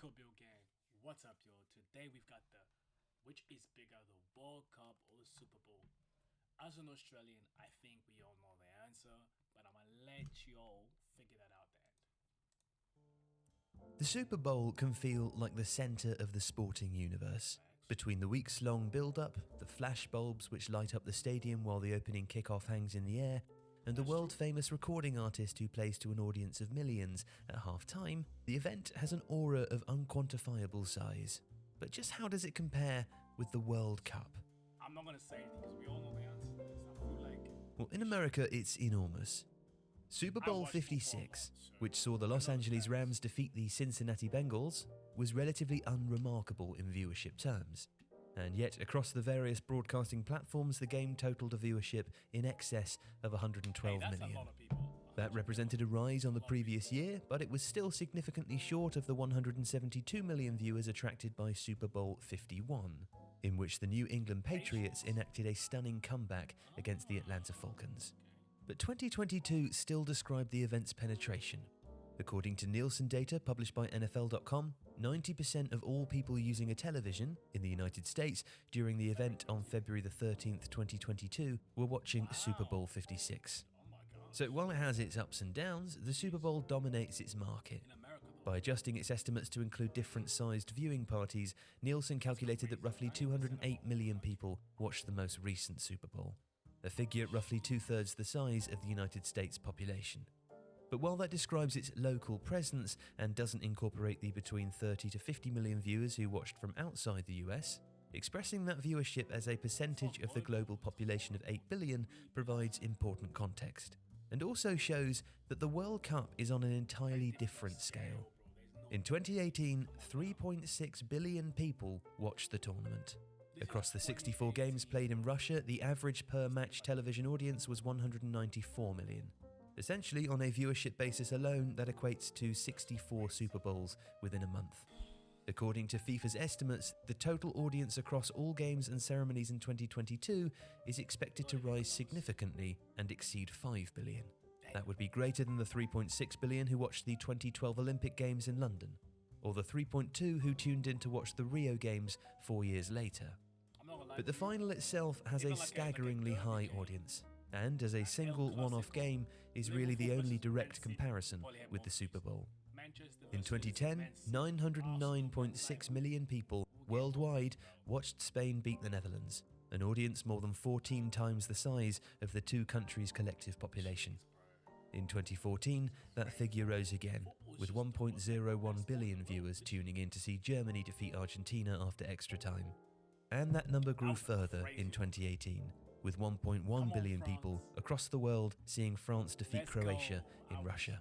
SUPERBOWL gang, what's up y'all? Today we've got which is bigger, the World Cup or the Super Bowl? As an Australian, I think we all know the answer, but I'm gonna let y'all figure that out then. The Super Bowl can feel like the centre of the sporting universe. Between the weeks-long build-up, the flash bulbs which light up the stadium while the opening kickoff hangs in the air, and the world-famous recording artist who plays to an audience of millions at half-time, the event has an aura of unquantifiable size. But just how does it compare with the World Cup? I'm not gonna say anything because we all know the answer to this. I feel like... Well, in America, it's enormous. Super Bowl 56, which saw the Los Angeles Rams defeat the Cincinnati Bengals, was relatively unremarkable in viewership terms. And yet, across the various broadcasting platforms, the game totaled a viewership in excess of 112 million. That represented a rise on the previous year, but it was still significantly short of the 172 million viewers attracted by Super Bowl 51, in which the New England Patriots enacted a stunning comeback against the Atlanta Falcons. But 2022 still described the event's penetration. According to Nielsen data published by NFL.com, 90% of all people using a television in the United States during the event on February the 13th, 2022 were watching Super Bowl 56. So while it has its ups and downs, the Super Bowl dominates its market. By adjusting its estimates to include different sized viewing parties, Nielsen calculated that roughly 208 million people watched the most recent Super Bowl, a figure roughly two-thirds the size of the United States population. But while that describes its local presence and doesn't incorporate the between 30 to 50 million viewers who watched from outside the US, expressing that viewership as a percentage of the global population of 8 billion provides important context, and also shows that the World Cup is on an entirely different scale. In 2018, 3.6 billion people watched the tournament. Across the 64 games played in Russia, the average per-match television audience was 194 million. Essentially, on a viewership basis alone, that equates to 64 Super Bowls within a month. According to FIFA's estimates, the total audience across all games and ceremonies in 2022 is expected to rise significantly and exceed 5 billion. That would be greater than the 3.6 billion who watched the 2012 Olympic Games in London, or the 3.2 who tuned in to watch the Rio Games 4 years later. But the final itself has a staggeringly high audience, and as a single one-off game is really the only direct comparison with the Super Bowl. In 2010, 909.6 million people worldwide watched Spain beat the Netherlands, an audience more than 14 times the size of the two countries' collective population. In 2014, that figure rose again, with 1.01 billion viewers tuning in to see Germany defeat Argentina after extra time. And that number grew further in 2018, with 1.1 billion people across the world seeing France defeat Croatia in Russia.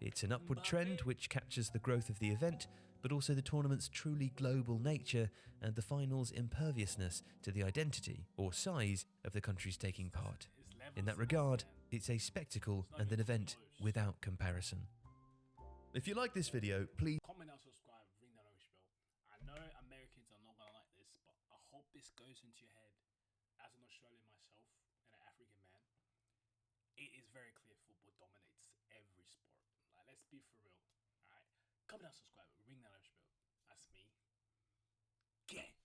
It's an upward trend which captures the growth of the event, but also the tournament's truly global nature and the final's imperviousness to the identity or size of the countries taking part. In that regard, it's a spectacle and an event without comparison. If you like this video, please comment and subscribe, ring that notification bell. I know Americans are not gonna like this, but I hope this goes into your head. As an Australian myself and an African man, it is very clear football dominates every sport. Like, let's be for real. Alright? Comment and subscribe, ring that notification bell. That's me. Get